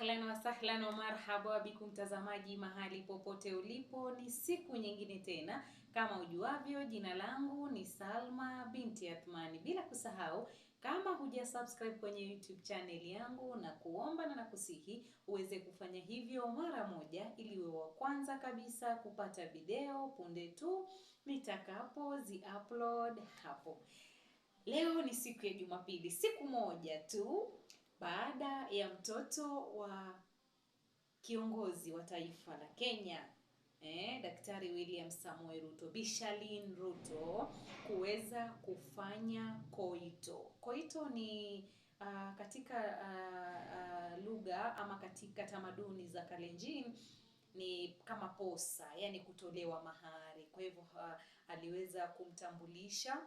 Ahlan wa sahlan wa marhaba bikum mtazamaji mahali popote ulipo, ni siku nyingine tena. Kama ujuavyo, jina langu ni Salma binti Athmani. Bila kusahau, kama huja subscribe kwenye YouTube channel yangu, na kuomba na nakusihi uweze kufanya hivyo mara moja ili uwe wa kwanza kabisa kupata video punde tu nitakapo upload hapo. Leo ni siku ya Jumapili, siku moja tu baada ya mtoto wa kiongozi wa taifa la Kenya, Daktari William Samoei Ruto, Bi Charlene Ruto, kuweza kufanya koito. Koito ni katika lugha ama katika tamaduni za Kalenjin ni kama posa, yani kutolewa mahari. Kwa hivyo aliweza kumtambulisha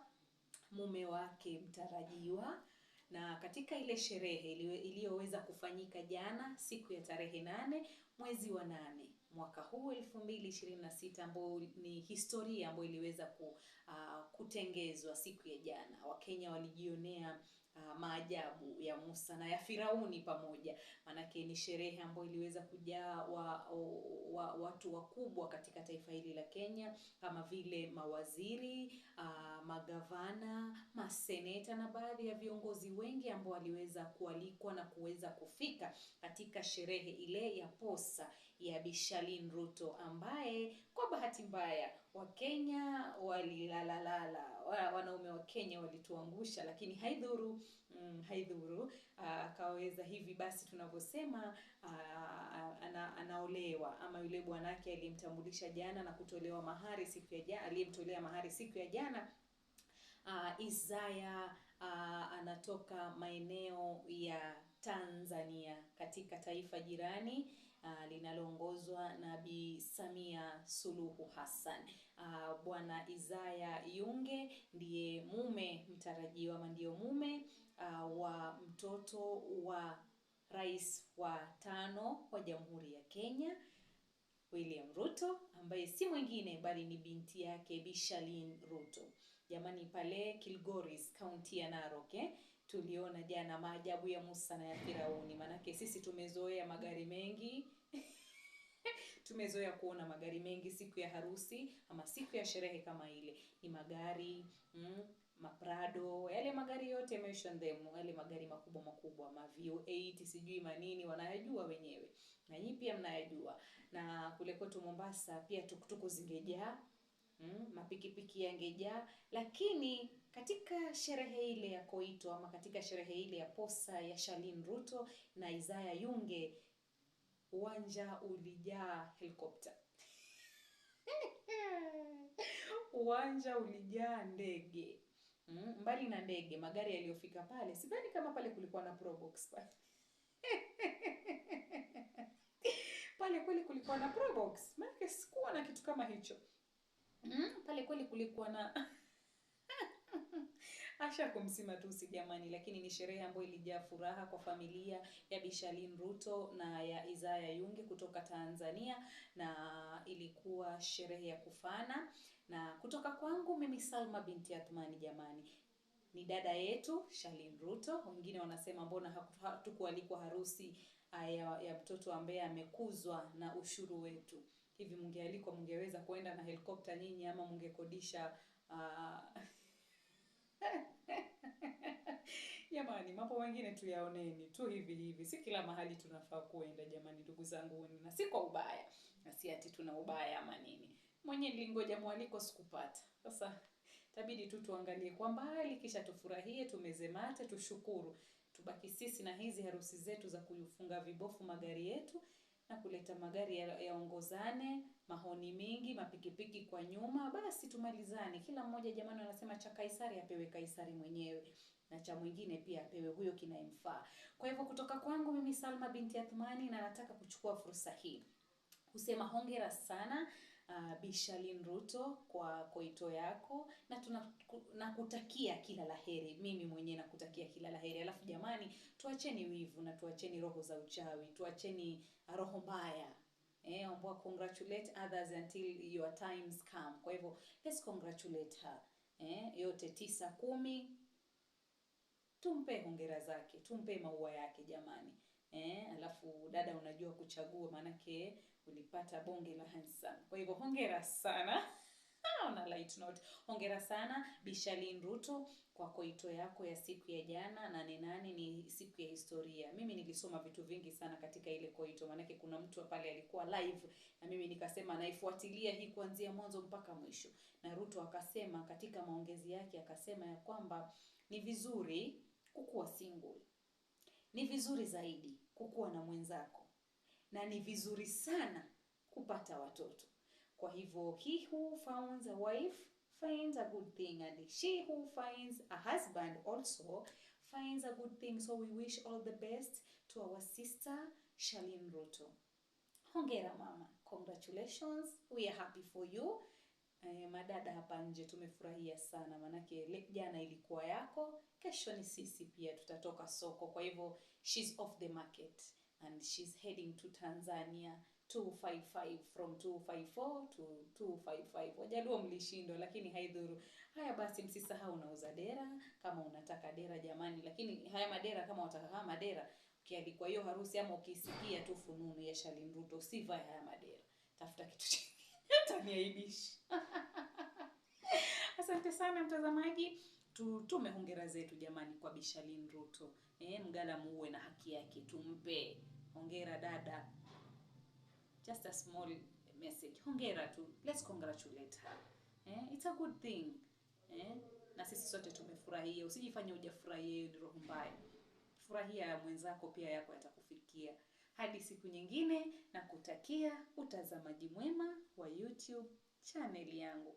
mume wake mtarajiwa, na katika ile sherehe iliyoweza kufanyika jana siku ya tarehe 8 mwezi wa 8 mwaka huu 2026, ambao ni historia ambayo iliweza kutengezwa siku ya jana. Wakenya walijionea maajabu ya Musa na ya Firauni pamoja, manake ni sherehe ambayo iliweza kujaa watu wakubwa katika taifa hili la Kenya, kama vile mawaziri, magavana, maseneta na baadhi ya viongozi wengi ambao waliweza kualikwa na kuweza kufika katika sherehe ile ya posa ya Bi Charlene Ruto, ambaye kwa bahati mbaya Wakenya walilalalala, wanaume wa Kenya walituangusha, lakini haidhuru. Akaweza hivi basi tunavyosema, anaolewa, ama yule bwanake aliyemtambulisha jana na kutolewa mahari siku ya jana, aliyemtolea mahari siku ya jana, Isaya, anatoka maeneo ya Tanzania, katika taifa jirani linaloongozwa na Bi Samia Suluhu Hassan. Bwana Isaya Yunge ndiye mume mtarajiwa, ama ndio mume wa mtoto wa rais wa 5 wa Jamhuri ya Kenya, William Ruto, ambaye si mwingine bali ni binti yake Bi Charlene Ruto. Jamani, pale Kilgoris, kaunti ya Narok, tuliona jana maajabu ya Musa na ya Firauni. Manake sisi tumezoea magari mengi tumezoea kuona magari mengi siku ya harusi ama siku ya sherehe kama ile. Ni magari maprado, yale magari yote mention them, yale magari makubwa ma VO8 sijui manini, wanayajua wenyewe na nyinyi pia mnayajua. Na kule kwetu Mombasa pia tukutuku zingejaa, mapikipiki yangejaa. Lakini katika sherehe ile ya koito, ama katika sherehe ile ya posa ya Charlene Ruto na Isaya Yunge, uwanja ulijaa helikopta. Uwanja ulijaa ndege. Mbali na ndege, magari yaliyofika pale, sidhani kama pale kulikuwa na Probox pale. Pale kweli kulikuwa na Probox, maana sikuwa na kitu kama hicho. Pale kweli kulikuwa na Asha kumsima tu si jamani, lakini ni sherehe ambayo ilijaa furaha kwa familia ya Bi Charlene Ruto na ya Isaya Yunge kutoka Tanzania, na ilikuwa sherehe ya kufana. Na kutoka kwangu mimi Salma binti Athmani, jamani, ni dada yetu Charlene Ruto. Wengine wanasema mbona hatukualikwa harusi ya mtoto ambaye amekuzwa na ushuru wetu. Hivi mungealikwa, mungeweza kwenda na helikopta nyinyi, ama mungekodisha Jamani, mambo mengine tuyaoneni tu hivi. Si kila mahali tunafaa kuenda jamani, ndugu zangu, na si kwa ubaya. Na si ati tuna ubaya ama nini. Mwenye nilingoja mwaliko sikupata. Sasa tabidi tu tuangalie kwa mbali, kisha tufurahie, tumezemate, tushukuru. Tubaki sisi na hizi harusi zetu za kufunga vibofu magari yetu na kuleta magari yaongozane, mahoni mingi, mapikipiki kwa nyuma, basi tumalizane. Kila mmoja jamani anasema cha Kaisari apewe Kaisari mwenyewe, na cha mwingine pia apewe huyo kinayemfaa. Kwa hivyo kutoka kwangu mimi Salma binti Athmani, na nataka kuchukua fursa hii kusema hongera sana Bi Charlene Ruto kwa koito yako, na kutakia kila laheri. Mimi mwenyewe nakutakia kila laheri. Alafu jamani, tuacheni wivu na tuacheni roho za uchawi, tuacheni roho mbaya. Ambao congratulate others until your times come. Kwa hivyo let's congratulate her. Yote 9-10 tumpe hongera zake, tumpe maua yake jamani. Alafu dada unajua kuchagua, manake ulipata bonge la handsome. Kwa hivyo hongera sana. On a light note, hongera sana Bi Charlene Ruto kwa koito yako ya siku ya jana. 8/8 ni siku ya historia. Mimi nilisoma vitu vingi sana katika ile koito, manake kuna mtu pale alikuwa live na mimi nikasema naifuatilia hii kuanzia mwanzo mpaka mwisho. Na Ruto akasema katika maongezi yake, akasema ya kwamba ni vizuri kukuwa single, ni vizuri zaidi kukuwa na mwenzako, na ni vizuri sana kupata watoto. Kwa hivyo, he who finds a wife finds a good thing, and she who finds a husband also finds a good thing. So we wish all the best to our sister Charlene Ruto. Hongera mama, congratulations, we are happy for you. Madada hapa nje tumefurahia sana, manake jana ilikuwa yako, kesho ni sisi pia tutatoka soko. Kwa hivyo she's off the market and she's heading to Tanzania 255 from 254 to 255. Wajaluo mlishindwa, lakini haidhuru. Haya basi, msisahau unauza dera kama unataka dera jamani, lakini haya madera kama unataka madera ukialikwa hiyo harusi ama ukisikia tu fununu ya Charlene Ruto, usivae haya madera. Tafuta kitu chingine. Taniaibisha. Asante sana mtazamaji. Tutume hongera zetu jamani kwa Bi Charlene Ruto. Mgala muwe na haki yake, tumpe. Hongera dada. Just a small message. Hongera tu. Let's congratulate her. It's a good thing. Na sisi sote tumefurahia. Usijifanye hujafurahia, ni roho mbaya. Furahia mwenzako pia, yako yatakufikia. Hadi siku nyingine, na kutakia utazamaji mwema wa YouTube channel yangu.